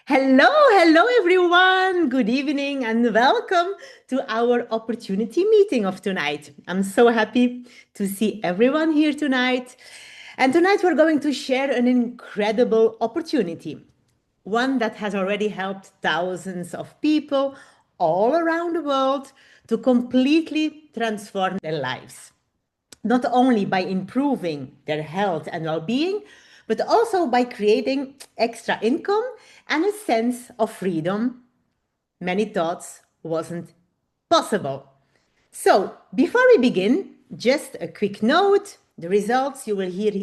Hello everyone. Good evening and welcome to our opportunity meeting of tonight. I'm so happy to see everyone here tonight. And tonight we're going to share an incredible opportunity, one that has already helped thousands of people all around the world to completely transform their lives, not only by improving their health and well being, but also by creating extra income and a sense of freedom many thought wasn't possible. So, before we begin, just a quick note: the results you will hear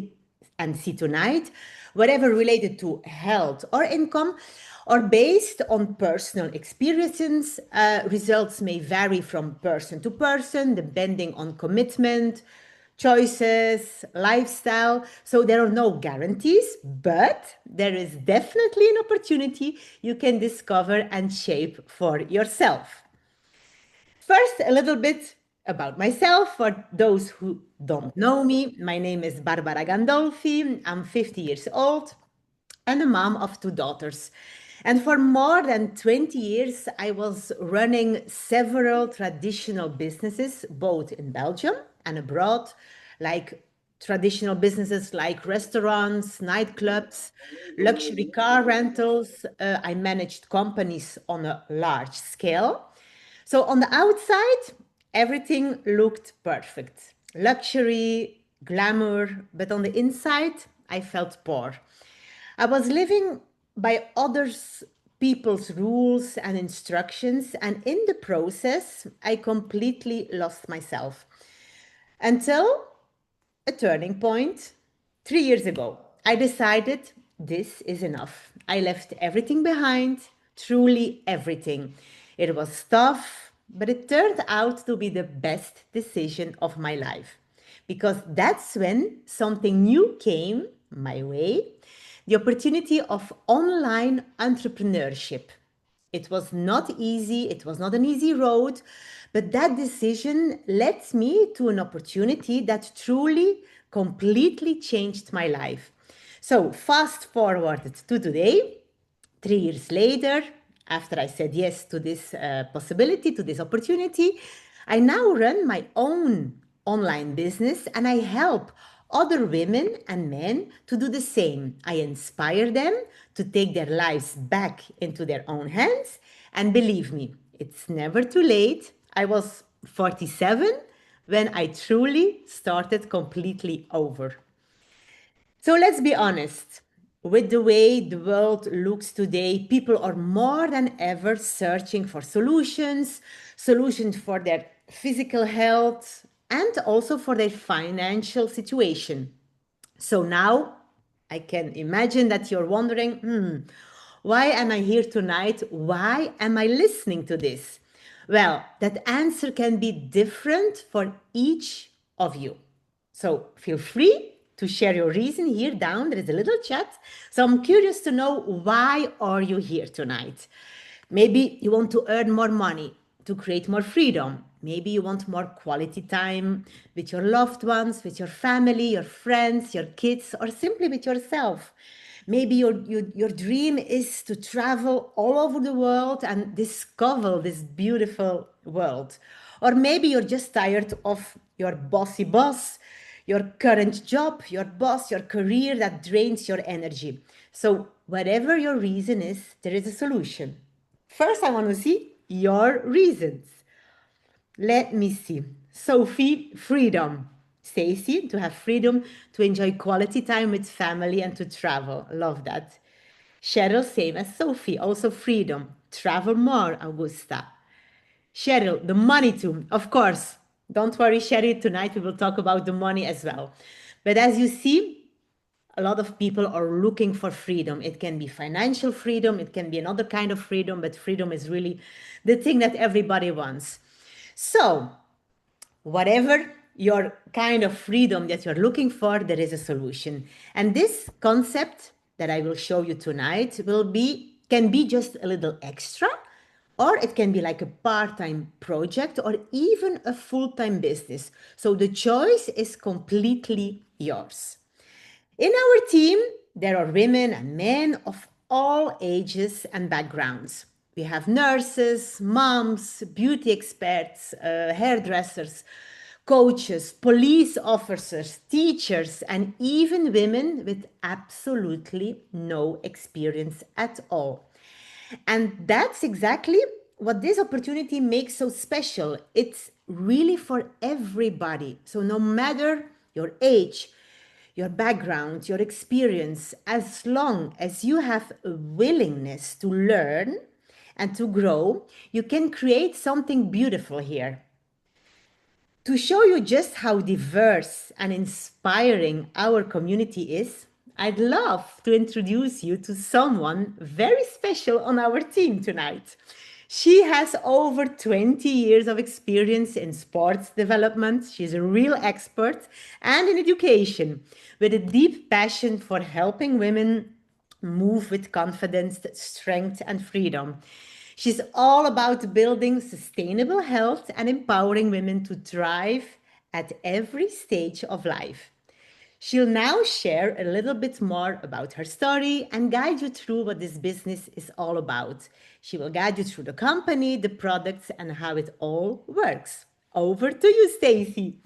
and see tonight, whatever related to health or income, are based on personal experiences. Results may vary from person to person, depending on commitment, choices, lifestyle. So there are no guarantees, but there is definitely an opportunity you can discover and shape for yourself. First, a little bit about myself for those who don't know me. My name is Barbara Gandolfi. I'm 50 years old and a mom of two daughters. And for more than 20 years, I was running several traditional businesses, both in Belgium and abroad, like traditional businesses like restaurants, nightclubs, luxury car rentals. I managed companies on a large scale. So on the outside, everything looked perfect: luxury, glamour, but on the inside, I felt poor. I was living by others people's rules and instructions, and in the process, I completely lost myself until a turning point 3 years ago. I decided this is enough. I left everything behind, truly everything. It was tough, but it turned out to be the best decision of my life, because that's when something new came my way: the opportunity of online entrepreneurship. It was not easy, it was not an easy road, but that decision led me to an opportunity that truly, completely changed my life. So, fast forwarded to today, 3 years later, after I said yes to this possibility, to this opportunity, I now run my own online business and I help other women and men to do the same. I inspire them to take their lives back into their own hands. And believe me, it's never too late. I was 47 when I truly started completely over. So let's be honest. With the way the world looks today, people are more than ever searching for solutions, solutions for their physical health and also for their financial situation. So now I can imagine that you're wondering, why am I here tonight? Why am I listening to this? Well, that answer can be different for each of you. So feel free to share your reason here down. There is a little chat. So I'm curious to know, why are you here tonight? Maybe you want to earn more money to create more freedom. Maybe you want more quality time with your loved ones, with your family, your friends, your kids, or simply with yourself. Maybe your dream is to travel all over the world and discover this beautiful world. Or maybe you're just tired of your bossy boss, your current job, your boss, your career that drains your energy. So, whatever your reason is, there is a solution. First, I want to see your reasons. Let me see. Sophie, freedom. Stacy, to have freedom to enjoy quality time with family and to travel. Love that. Cheryl, same as Sophie, also freedom. Travel more, Augusta. Cheryl, the money too, of course. Don't worry, Cheryl, tonight we will talk about the money as well. But as you see, a lot of people are looking for freedom. It can be financial freedom, it can be another kind of freedom, but freedom is really the thing that everybody wants. So, whatever your kind of freedom that you're looking for, there is a solution. And this concept that I will show you tonight can be just a little extra, or it can be like a part-time project or even a full-time business. So the choice is completely yours. In our team, there are women and men of all ages and backgrounds. We have nurses, moms, beauty experts, hairdressers, coaches, police officers, teachers, and even women with absolutely no experience at all. And that's exactly what this opportunity makes so special. It's really for everybody. So, no matter your age, your background, your experience, as long as you have a willingness to learn and to grow, you can create something beautiful here. To show you just how diverse and inspiring our community is, I'd love to introduce you to someone very special on our team tonight. She has over 20 years of experience in sports development. She's a real expert and in education with a deep passion for helping women move with confidence, strength, and freedom. She's all about building sustainable health and empowering women to thrive at every stage of life. She'll now share a little bit more about her story and guide you through what this business is all about. She will guide you through the company, the products, and how it all works. Over to you, Stacy.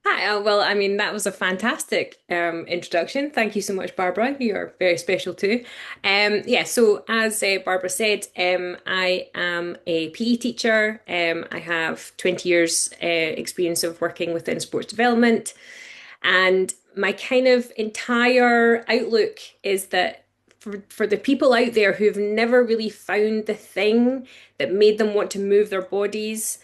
Hi, well, I mean, that was a fantastic introduction. Thank you so much, Barbara. You're very special too. Yeah, so as Barbara said, I am a PE teacher. I have 20 years experience of working within sports development. And my kind of entire outlook is that for the people out there who've never really found the thing that made them want to move their bodies,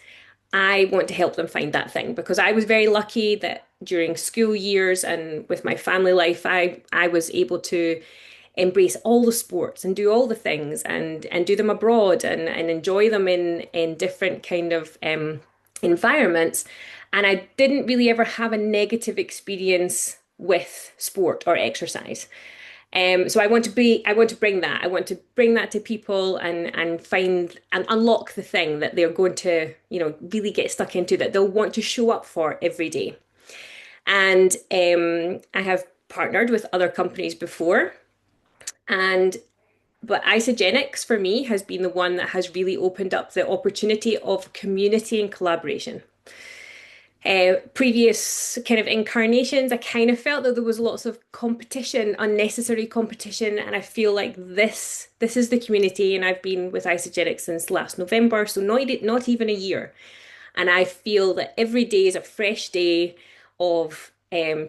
I want to help them find that thing because I was very lucky that during school years and with my family life, I was able to embrace all the sports and do all the things and do them abroad and enjoy them in different kind of environments. And I didn't really ever have a negative experience with sport or exercise. So I want to bring that. I want to bring that to people and find and unlock the thing that they're going to, really get stuck into that they'll want to show up for every day. And I have partnered with other companies before, and but Isogenics for me has been the one that has really opened up the opportunity of community and collaboration. Previous kind of incarnations, I kind of felt that there was lots of competition, unnecessary competition, and I feel like this is the community, and I've been with Isogenics since last November, so not even a year, and I feel that every day is a fresh day of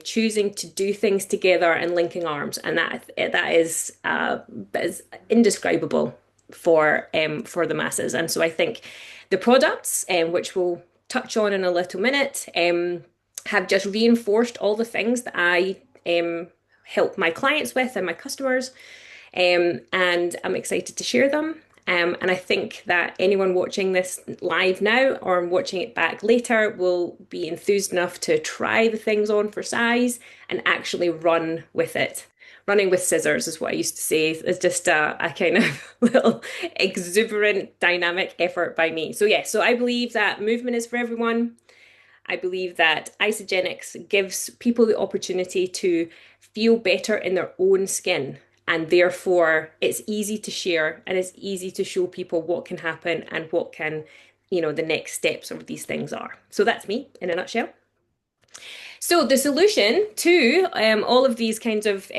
choosing to do things together and linking arms, and that is indescribable for the masses, and so I think the products, which we'll touch on in a little minute, have just reinforced all the things that I help my clients with and my customers. And I'm excited to share them. And I think that anyone watching this live now or watching it back later will be enthused enough to try the things on for size and actually run with it. Running with scissors is what I used to say. It's just a kind of little exuberant, dynamic effort by me. So, yeah, so I believe that movement is for everyone. I believe that Isogenics gives people the opportunity to feel better in their own skin. And therefore, it's easy to share and it's easy to show people what can happen and what can, the next steps of these things are. So that's me in a nutshell. So the solution to all of these kinds of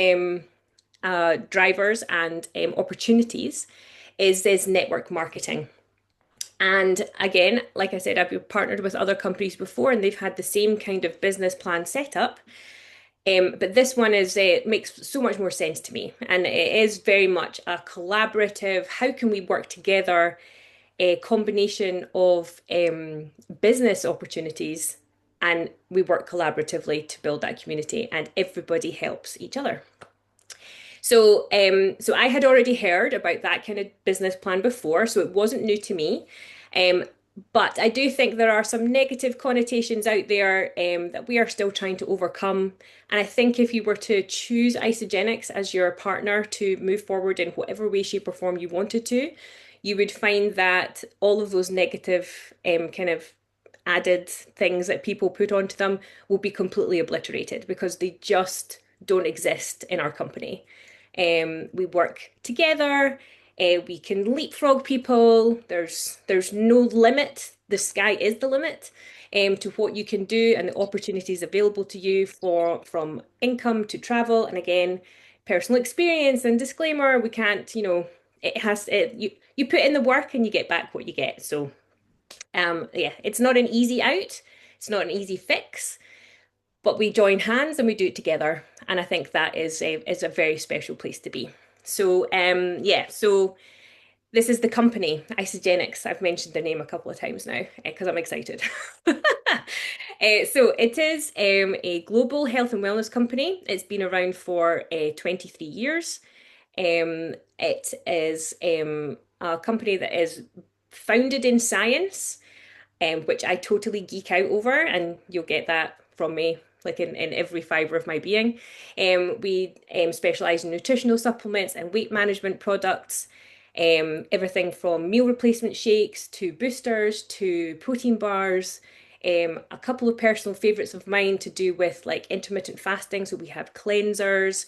drivers and opportunities is network marketing. And again, like I said, I've partnered with other companies before, and they've had the same kind of business plan set up. But this one makes so much more sense to me, and it is very much a collaborative. How can we work together? A combination of business opportunities, and we work collaboratively to build that community, and everybody helps each other. So I had already heard about that kind of business plan before, so it wasn't new to me. Um, but I do think there are some negative connotations out there that we are still trying to overcome. And I think if you were to choose Isogenics as your partner to move forward in whatever way, shape, or form you wanted to, you would find that all of those negative kind of added things that people put onto them will be completely obliterated because they just don't exist in our company. We work together. We can leapfrog people. There's no limit. The sky is the limit to what you can do and the opportunities available to you for from income to travel. And again, personal experience and disclaimer, we can't, you put in the work and you get back what you get. So yeah, it's not an easy out. It's not an easy fix, but we join hands and we do it together. And I think that is a very special place to be. So yeah, so this is the company, Isogenics. I've mentioned their name a couple of times now because I'm excited. So it is a global health and wellness company. It's been around for 23 years. It is a company that is founded in science, which I totally geek out over, and you'll get that from me, like in every fiber of my being. We specialize in nutritional supplements and weight management products. Everything from meal replacement shakes to boosters to protein bars. A couple of personal favorites of mine to do with like intermittent fasting. So we have cleansers.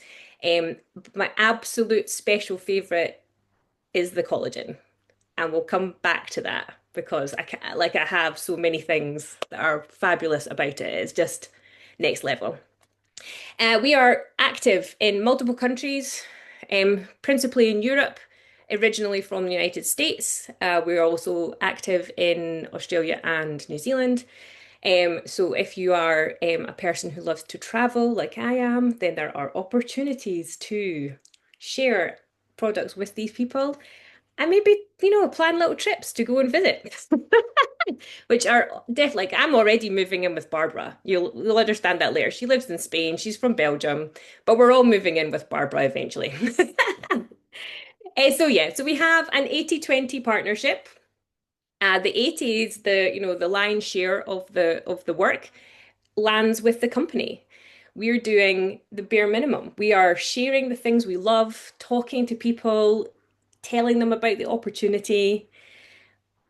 My absolute special favorite is the collagen, and we'll come back to that because I have so many things that are fabulous about it. It's just next level. We are active in multiple countries, principally in Europe, originally from the United States. We're also active in Australia and New Zealand. So if you are a person who loves to travel like I am, then there are opportunities to share products with these people and maybe, plan little trips to go and visit, which are definitely like I'm already moving in with Barbara. You'll understand that later. She lives in Spain, she's from Belgium, but we're all moving in with Barbara eventually. So yeah, so we have an 80-20 partnership. The 80 is the lion's share of the work lands with the company. We're doing the bare minimum. We are sharing the things we love, talking to people, telling them about the opportunity.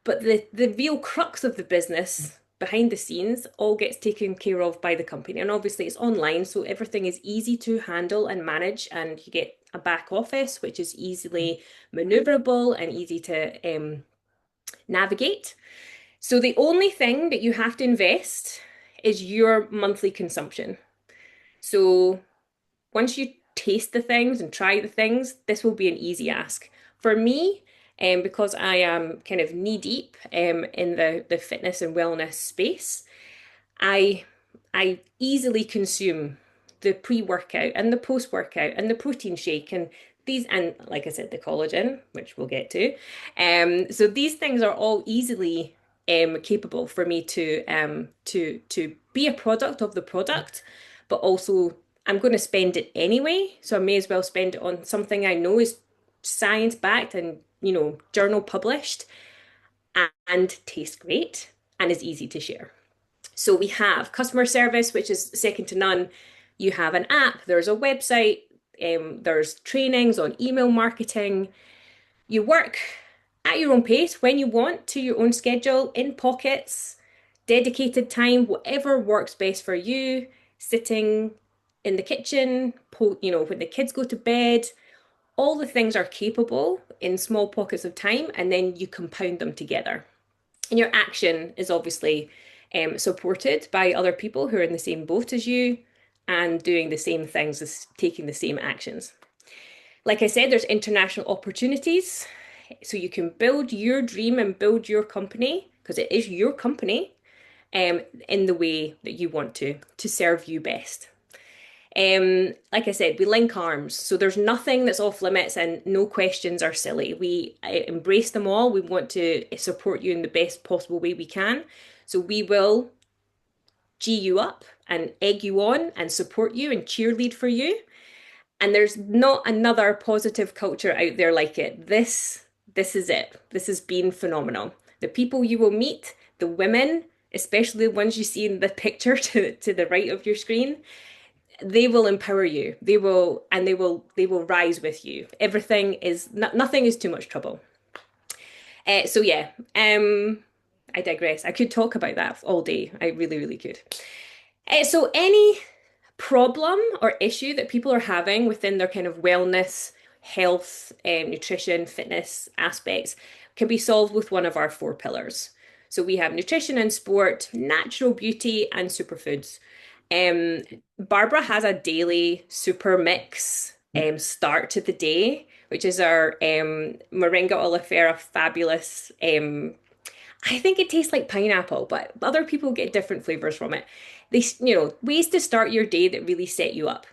But the real crux of the business behind the scenes all gets taken care of by the company. And obviously it's online, so everything is easy to handle and manage, and you get a back office which is easily maneuverable and easy to navigate. So the only thing that you have to invest is your monthly consumption. So once you taste the things and try the things, this will be an easy ask. For me, because I am kind of knee deep in the fitness and wellness space, I I easily consume the pre-workout and the post-workout and the protein shake and these and like I said, the collagen, which we'll get to. So these things are all easily capable for me to be a product of the product, but also I'm going to spend it anyway, so I may as well spend it on something I know is science backed and journal published and tastes great and is easy to share. So we have customer service, which is second to none. You have an app, there's a website, there's trainings on email marketing. You work at your own pace when you want, to your own schedule, in pockets, dedicated time, whatever works best for you, sitting in the kitchen, when the kids go to bed. All the things are capable in small pockets of time, and then you compound them together. And your action is obviously supported by other people who are in the same boat as you and doing the same things, as taking the same actions. Like I said, there's international opportunities. So you can build your dream and build your company, because it is your company, in the way that you want to serve you best. Like I said, we link arms. So there's nothing that's off limits and no questions are silly. We embrace them all. We want to support you in the best possible way we can. So we will G you up and egg you on and support you and cheerlead for you. And there's not another positive culture out there like it. This is it. This has been phenomenal. The people you will meet, the women, especially the ones you see in the picture to the right of your screen, they will empower you. They will rise with you. Nothing is too much trouble. So yeah, I digress. I could talk about that all day. I really, really could. So any problem or issue that people are having within their kind of wellness, health, nutrition, fitness aspects can be solved with one of our four pillars. So we have nutrition and sport, natural beauty, and superfoods. Um, Barbara has a daily super mix start to the day, which is our moringa oleifera fabulous. I think it tastes like pineapple, but other people get different flavors from it. Ways to start your day that really set you up.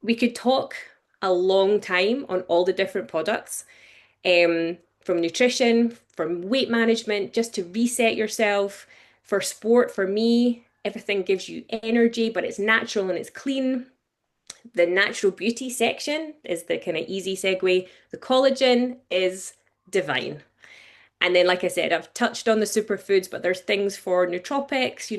We could talk a long time on all the different products, from nutrition, from weight management, just to reset yourself. For sport, for me, everything gives you energy, but it's natural and it's clean. The natural beauty section is the kind of easy segue. The collagen is divine. And then, like I said, I've touched on the superfoods, but there's things for nootropics,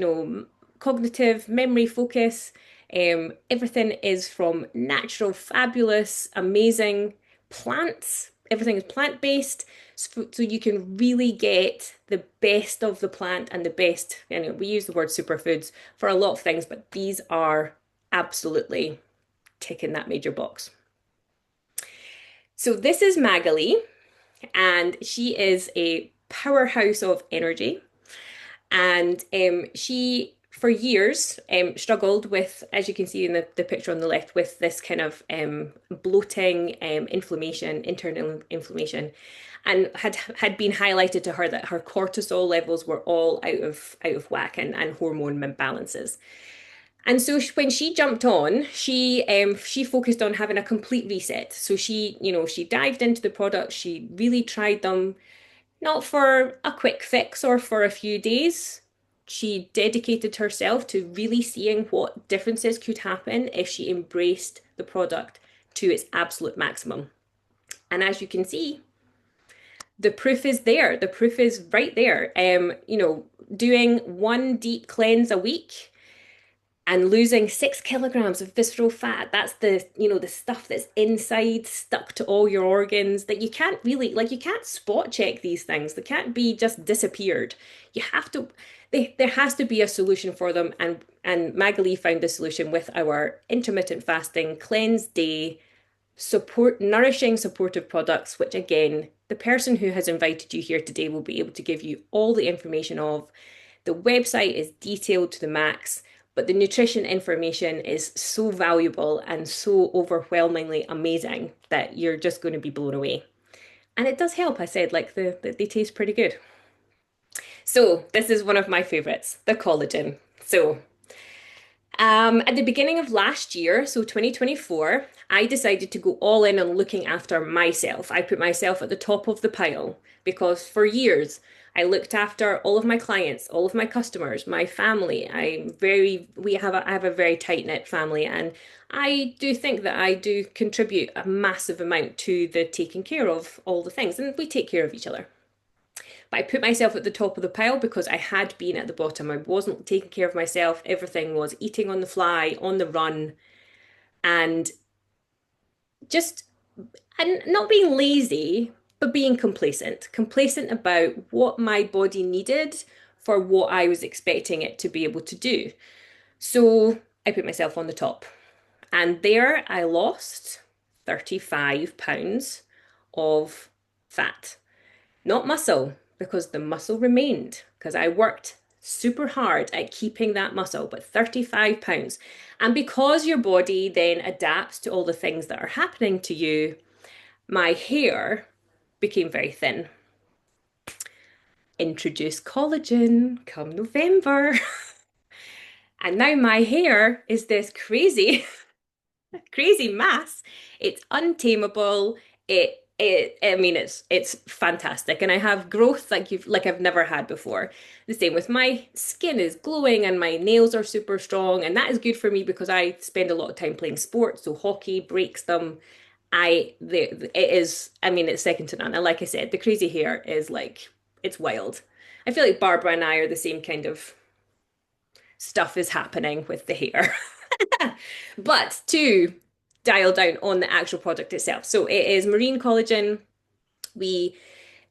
cognitive, memory, focus. Everything is from natural, fabulous, amazing plants. Everything is plant-based, so you can really get the best of the plant and the best. We use the word superfoods for a lot of things, but these are absolutely ticking that major box. So this is Magali, and she is a powerhouse of energy. And she, for years, struggled with, as you can see in the picture on the left, with this kind of bloating, inflammation, internal inflammation, and had been highlighted to her that her cortisol levels were all out of whack and hormone imbalances. And so when she jumped on, she focused on having a complete reset. So she dived into the products. She really tried them, not for a quick fix or for a few days. She dedicated herself to really seeing what differences could happen if she embraced the product to its absolute maximum. And as you can see, the proof is there. The proof is right there. Doing one deep cleanse a week and losing 6 kilograms of visceral fat. That's the stuff that's inside, stuck to all your organs that you can't really, like, you can't spot check these things. They can't be just disappeared. You have to, there has to be a solution for them. And Magali found the solution with our intermittent fasting cleanse day nourishing supportive products, which again, the person who has invited you here today will be able to give you all the information of. The website is detailed to the max, but the nutrition information is so valuable and so overwhelmingly amazing that you're just going to be blown away. And it does help, I said, like they taste pretty good. So this is one of my favorites, the collagen. So at the beginning of last year, so 2024, I decided to go all in on looking after myself. I put myself at the top of the pile because for years I looked after all of my clients, all of my customers, my family. I have a very tight-knit family, and I do think that I do contribute a massive amount to the taking care of all the things, and we take care of each other. But I put myself at the top of the pile because I had been at the bottom. I wasn't taking care of myself. Everything was eating on the fly, on the run, and just and not being lazy, but being complacent. Complacent about what my body needed for what I was expecting it to be able to do. So I put myself on the top. And there I lost 35 pounds of fat. Not muscle, because the muscle remained, because I worked super hard at keeping that muscle, but 35 pounds. And because your body then adapts to all the things that are happening to you, my hair became very thin. Introduce collagen come November. And now my hair is this crazy crazy mass. It's untamable. I mean, it's fantastic, and I have growth like I've never had before. The same with my skin is glowing, and my nails are super strong, and that is good for me because I spend a lot of time playing sports. So hockey breaks them. It is. I mean, it's second to none. And like I said, the crazy hair is like it's wild. I feel like Barbara and I are the same kind of stuff is happening with the hair. But to dial down on the actual product itself. So it is marine collagen. We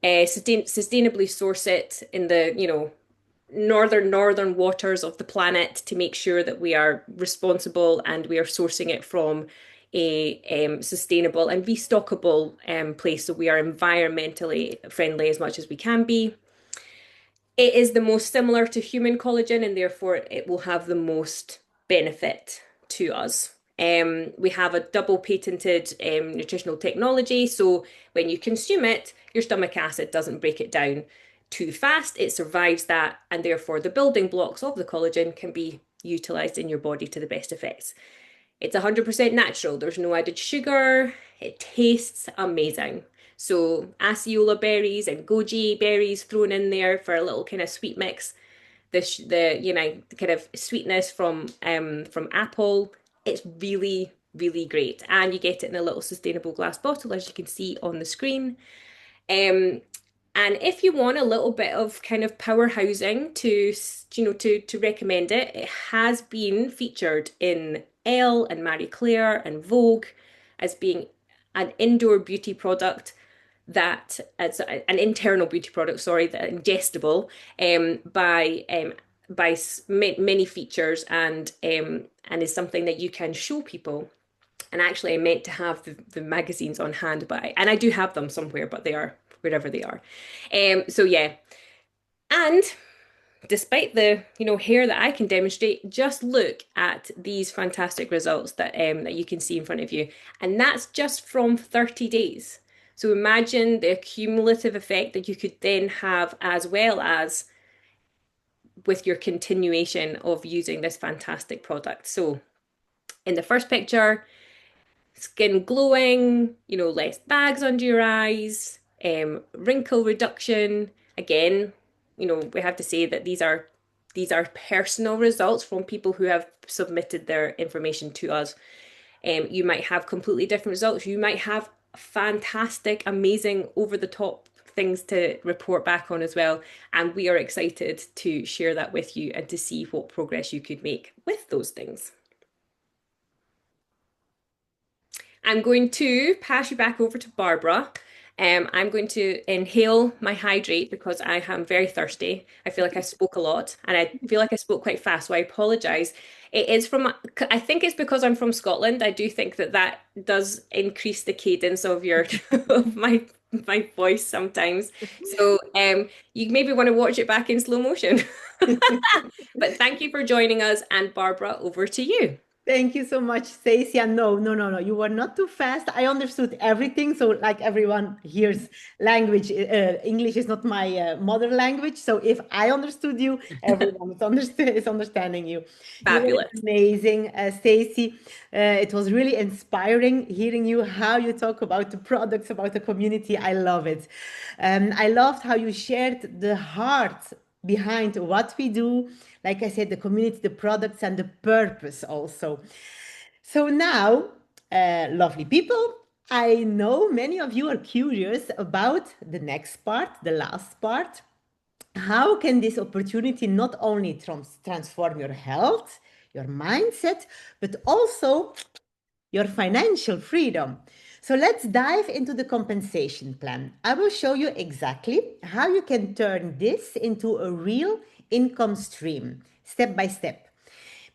sustainably source it in the northern waters of the planet to make sure that we are responsible and we are sourcing it from a sustainable and restockable place. So we are environmentally friendly as much as we can be. It is the most similar to human collagen, and therefore it will have the most benefit to us. We have a double patented nutritional technology, so when you consume it, your stomach acid doesn't break it down too fast. It survives that, and therefore the building blocks of the collagen can be utilized in your body to the best effects. It's 100% natural. There's no added sugar. It tastes amazing. So acerola berries and goji berries thrown in there for a little kind of sweet mix. The kind of sweetness from apple. It's really really great, and you get it in a little sustainable glass bottle, as you can see on the screen. Um, and if you want a little bit of kind of power housing to recommend it, it has been featured in Elle and Marie Claire and Vogue as being an indoor beauty product that it's an internal beauty product, sorry, that ingestible by many features and is something that you can show people. And actually, I meant to have the magazines on hand, and I do have them somewhere, but they are wherever they are. So yeah, and despite the hair that I can demonstrate, just look at these fantastic results that you can see in front of you, and that's just from 30 days. So imagine the cumulative effect that you could then have as well as with your continuation of using this fantastic product. So in the first picture, skin glowing, less bags under your eyes, wrinkle reduction. Again, we have to say that these are personal results from people who have submitted their information to us. You might have completely different results. You might have fantastic, amazing, over the top things to report back on as well. And we are excited to share that with you and to see what progress you could make with those things. I'm going to pass you back over to Barbara. I'm going to inhale my hydrate because I am very thirsty. I feel like I spoke a lot and I feel like I spoke quite fast, so I apologize. It is I think it's because I'm from Scotland. I do think that does increase the cadence of of my voice sometimes. So you maybe want to watch it back in slow motion. But thank you for joining us, and Barbara, over to you. Thank you so much, Stacy. And no, no, no, no, you were not too fast. I understood everything. So, like everyone hears language, English is not my mother language. So, if I understood you, everyone is understanding you. You were Fabulous. amazing, Stacy. It was really inspiring hearing you how you talk about the products, about the community. I love it. I loved how you shared the heart behind what we do. Like I said, the community, the products, and the purpose also. So now, lovely people, I know many of you are curious about the next part, the last part. How can this opportunity not only transform your health, your mindset, but also your financial freedom? So let's dive into the compensation plan. I will show you exactly how you can turn this into a real income stream, step by step.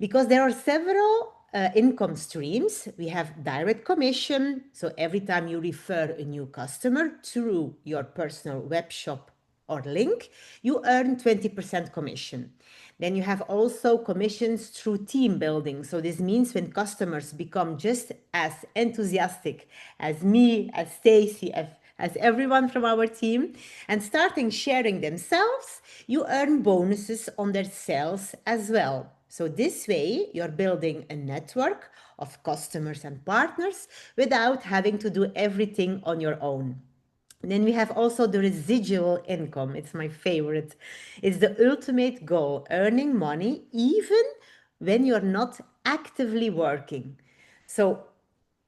Because there are several income streams. We have direct commission. So every time you refer a new customer through your personal web shop or link, you earn 20% commission. Then you have also commissions through team building. So this means when customers become just as enthusiastic as me, as Stacy, as everyone from our team, and starting sharing themselves, you earn bonuses on their sales as well. So this way, you're building a network of customers and partners without having to do everything on your own. Then we have also the residual income. It's my favorite. It's the ultimate goal, earning money even when you're not actively working. So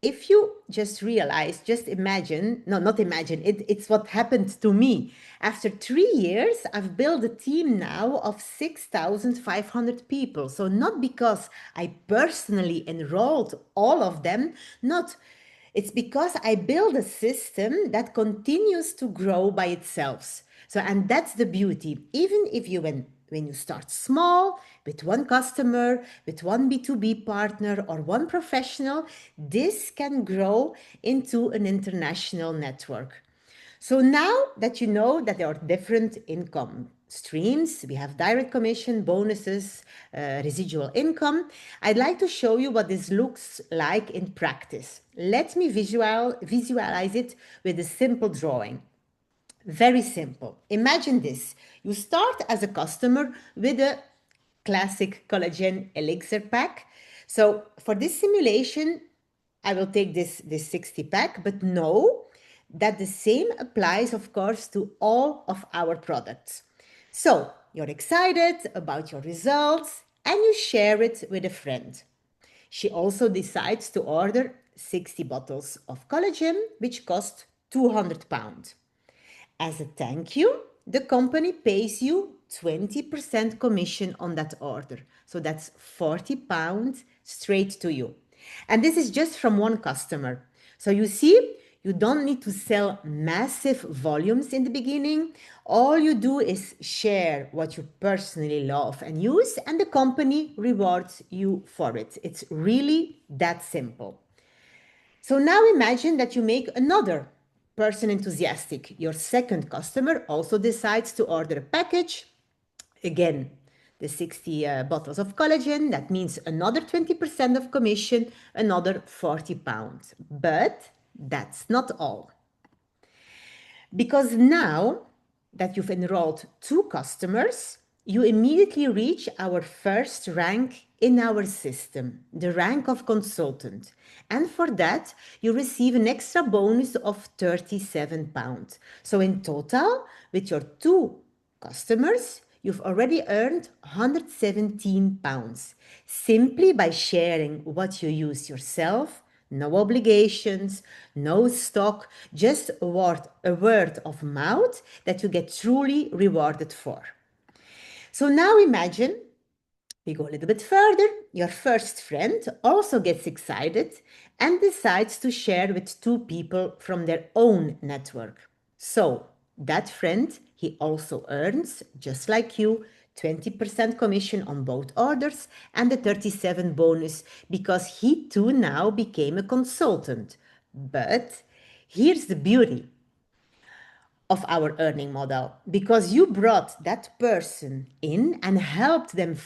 if you just realize, just imagine, no, not imagine, it's what happened to me. After 3 years, I've built a team now of 6,500 people. So not because I personally enrolled all of them, not it's because I build a system that continues to grow by itself. So, and that's the beauty. Even if you when you start small with one customer, with one B2B partner, or one professional, this can grow into an international network. So now that you know that there are different income streams, we have direct commission, bonuses, residual income, I'd like to show you what this looks like in practice. Let me visualize it with a simple drawing. Very simple. Imagine this. You start as a customer with a classic collagen elixir pack. So for this simulation, I will take this 60 pack, but know that the same applies, of course, to all of our products. So you're excited about your results and you share it with a friend. She also decides to order 60 bottles of collagen, which cost £200. As a thank you, the company pays you 20% commission on that order. So that's £40 straight to you. And this is just from one customer. So you see, you don't need to sell massive volumes in the beginning. All you do is share what you personally love and use, and the company rewards you for it. It's really that simple. So now imagine that you make another person enthusiastic. Your second customer also decides to order a package. Again, the 60 bottles of collagen, that means another 20% of commission, another £40. But that's not all. Because now that you've enrolled two customers, you immediately reach our first rank in our system, the rank of consultant. And for that, you receive an extra bonus of £37. So in total, with your two customers, you've already earned £117 simply by sharing what you use yourself. No obligations, no stock, just a word of mouth that you get truly rewarded for. So now imagine we go a little bit further. Your first friend also gets excited and decides to share with two people from their own network. So that friend, he also earns, just like you, 20% commission on both orders and the 37 bonus because he too now became a consultant. But here's the beauty of our earning model because you brought that person in and helped them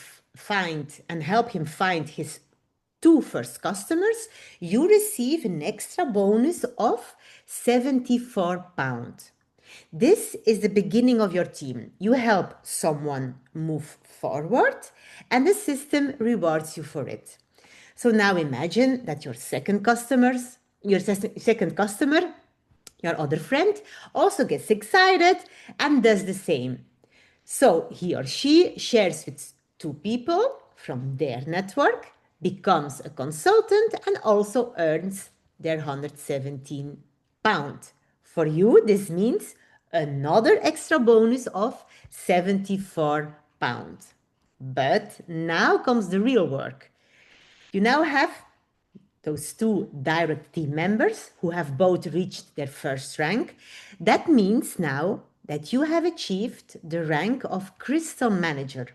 help him find his two first customers, you receive an extra bonus of £74. This is the beginning of your team. You help someone move forward and the system rewards you for it. So now imagine that your second customer, your other friend, also gets excited and does the same. So he or she shares with two people from their network, becomes a consultant, and also earns their £117. For you, this means another extra bonus of £74. But now comes the real work. You now have those two direct team members who have both reached their first rank. That means now that you have achieved the rank of Crystal Manager.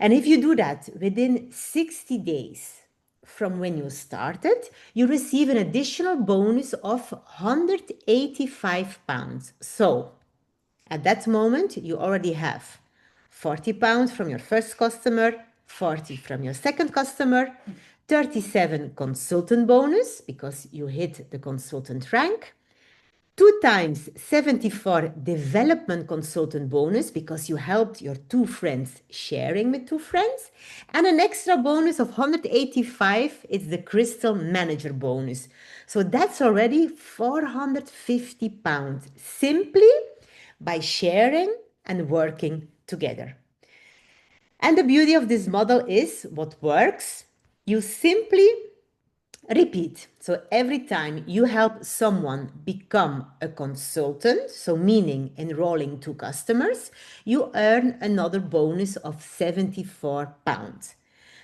And if you do that within 60 days from when you started, you receive an additional bonus of £185. So at that moment, you already have £40 from your first customer, 40 from your second customer, 37 consultant bonus because you hit the consultant rank, 2 times 74 development consultant bonus because you helped your two friends sharing with two friends, and an extra bonus of 185 is the Crystal Manager bonus. So that's already £450 simply by sharing and working together. And the beauty of this model is what works. You simply repeat. So every time you help someone become a consultant, so meaning enrolling two customers, you earn another bonus of £74.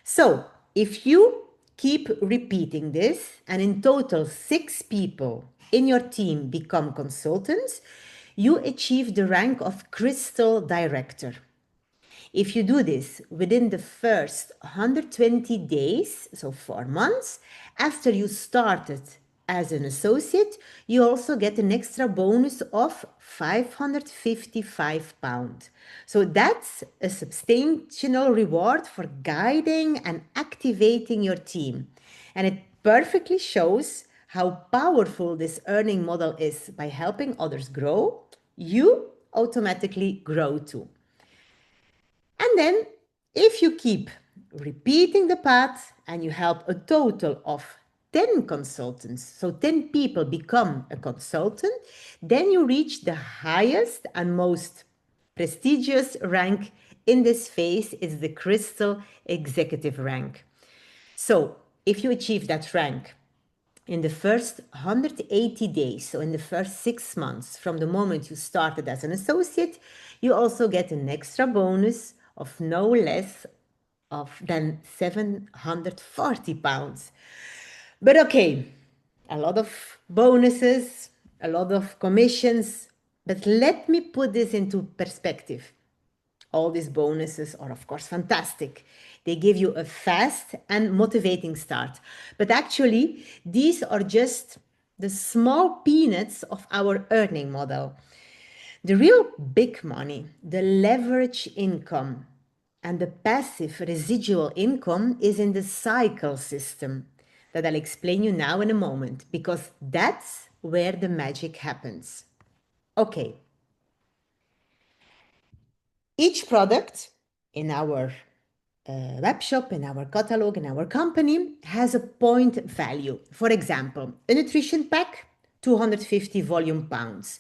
So if you keep repeating this, and in total 6 people in your team become consultants, you achieve the rank of Crystal Director. If you do this within the first 120 days, so 4 months, after you started as an associate, you also get an extra bonus of £555. So that's a substantial reward for guiding and activating your team. And it perfectly shows how powerful this earning model is. By helping others grow, you automatically grow too. And then, if you keep repeating the path and you help a total of 10 consultants, so 10 people become a consultant, then you reach the highest and most prestigious rank in this phase is the crystal executive rank. So, if you achieve that rank in the first 180 days, so in the first 6 months from the moment you started as an associate, you also get an extra bonus of no less than £740. But okay, a lot of bonuses, a lot of commissions, but let me put this into perspective. All these bonuses are, of course, fantastic. They give you a fast and motivating start. But actually, these are just the small peanuts of our earning model. The real big money, the leverage income, and the passive residual income is in the cycle system that I'll explain you now in a moment, because that's where the magic happens. Okay, each product in our web shop, in our catalog, in our company has a point value. For example, a nutrition pack, 250 volume pounds.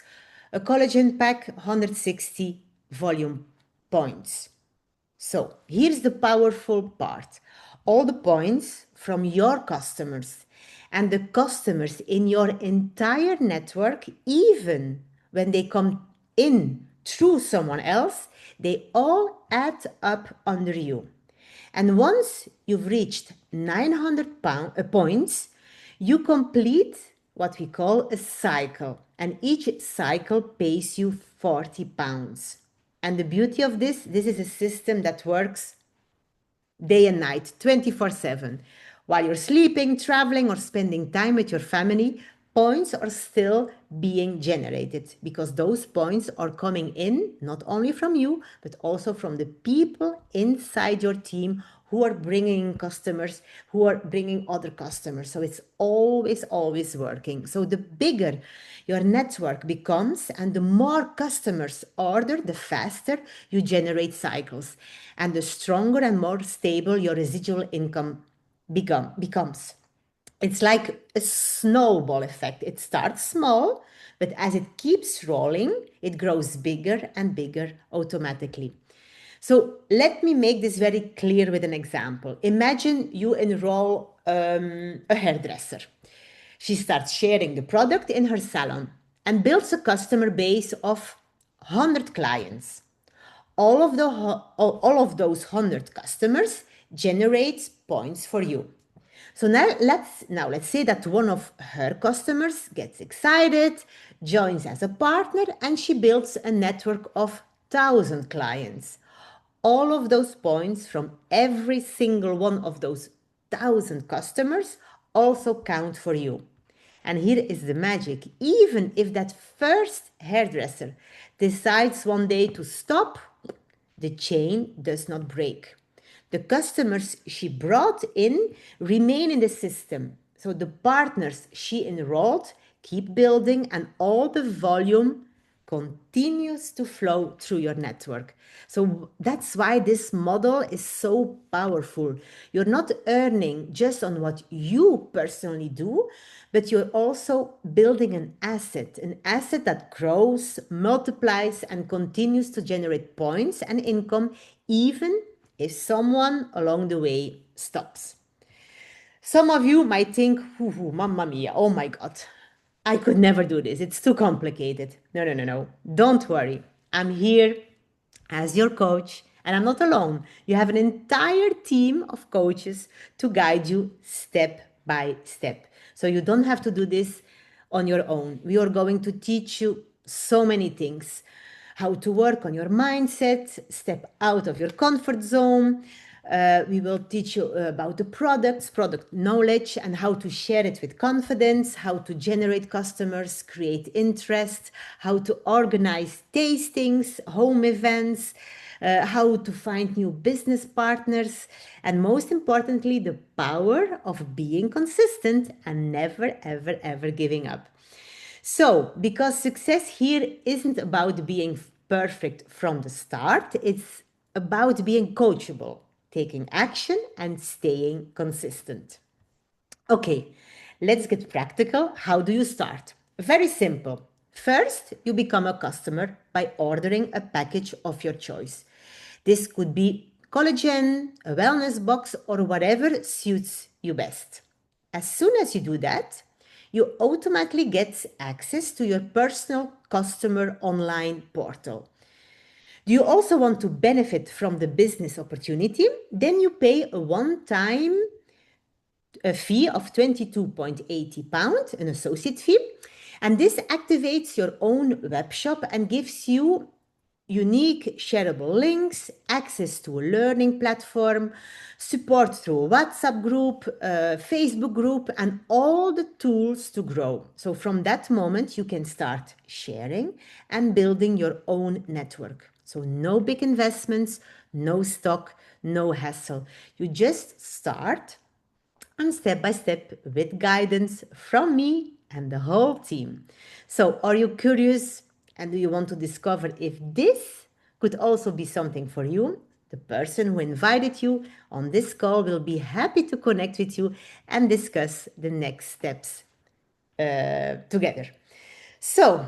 A collagen pack, 160 volume points. So here's the powerful part. All the points from your customers and the customers in your entire network, even when they come in through someone else, they all add up under you. And once you've reached 900 points, you complete what we call a cycle. And each cycle pays you £40. And the beauty of this is a system that works day and night, 24/7. While you're sleeping, traveling, or spending time with your family, points are still being generated because those points are coming in not only from you, but also from the people inside your team who are bringing customers, who are bringing other customers. So it's always, always working. So the bigger your network becomes and the more customers order, the faster you generate cycles. And the stronger and more stable your residual income becomes. It's like a snowball effect. It starts small, but as it keeps rolling, it grows bigger and bigger automatically. So let me make this very clear with an example. Imagine you enroll a hairdresser. She starts sharing the product in her salon and builds a customer base of 100 clients. All of those 100 customers generates points for you. So now let's say that one of her customers gets excited, joins as a partner, and she builds a network of 1,000 clients. All of those points from every single one of those 1,000 customers also count for you. And here is the magic. Even if that first hairdresser decides one day to stop, the chain does not break. The customers she brought in remain in the system. So the partners she enrolled keep building, and all the volume continues to flow through your network. So that's why this model is so powerful. You're not earning just on what you personally do, but you're also building an asset that grows, multiplies, and continues to generate points and income, even if someone along the way stops. Some of you might think, Mamma mia, oh my God, I could never do this. It's too complicated. No, no, no, no. Don't worry. I'm here as your coach, and I'm not alone. You have an entire team of coaches to guide you step by step. So you don't have to do this on your own. We are going to teach you so many things. how to work on your mindset, step out of your comfort zone. We will teach you about the products, product knowledge, and how to share it with confidence, how to generate customers, create interest, how to organize tastings, home events, how to find new business partners, and most importantly, the power of being consistent and never, ever, ever giving up. So, because success here isn't about being perfect from the start, it's about being coachable, taking action, and staying consistent. Okay, let's get practical. How do you start? Very simple. First, you become a customer by ordering a package of your choice. This could be collagen, a wellness box, or whatever suits you best. As soon as you do that, you automatically get access to your personal customer online portal. Do you also want to benefit from the business opportunity? Then you pay a one-time a fee of £22.80, an associate fee. And this activates your own web shop and gives you unique shareable links, access to a learning platform, support through a WhatsApp group, a Facebook group, and all the tools to grow. So from that moment, you can start sharing and building your own network. So no big investments, no stock, no hassle. You just start and step by step with guidance from me and the whole team. So, are you curious and do you want to discover if this could also be something for you? The person who invited you on this call will be happy to connect with you and discuss the next steps together. So,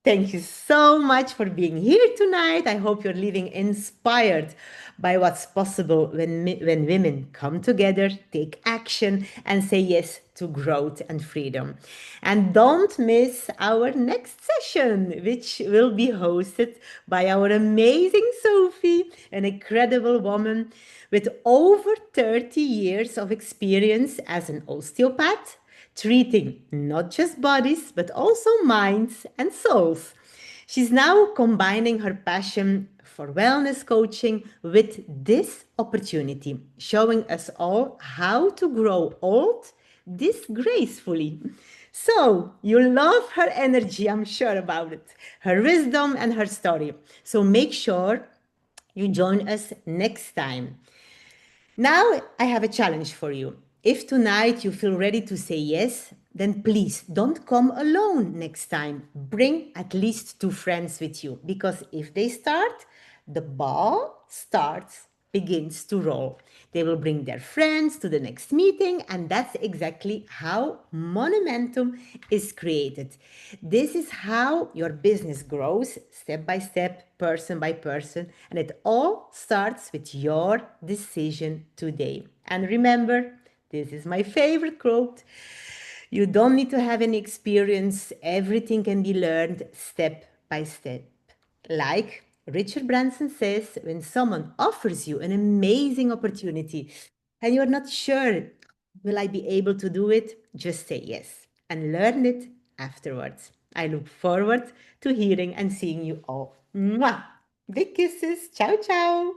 thank you so much for being here tonight. I hope you're leaving inspired by what's possible when women come together, take action, and say yes to growth and freedom. And don't miss our next session, which will be hosted by our amazing Sophie, an incredible woman with over 30 years of experience as an osteopath, treating not just bodies, but also minds and souls. She's now combining her passion for wellness coaching with this opportunity, showing us all how to grow old disgracefully. So, you'll love her energy, I'm sure about it, her wisdom and her story. So, make sure you join us next time. Now I have a challenge for you. If tonight you feel ready to say yes, then please don't come alone next time. Bring at least two friends with you because if they start, the ball begins to roll. They will bring their friends to the next meeting, and that's exactly how momentum is created. This is how your business grows step by step, person by person, and it all starts with your decision today. And remember, this is my favorite quote. You don't need to have any experience, everything can be learned step by step. Like Richard Branson says, when someone offers you an amazing opportunity and you're not sure, will I be able to do it? Just say yes and learn it afterwards. I look forward to hearing and seeing you all. Mwah! Big kisses. Ciao, ciao.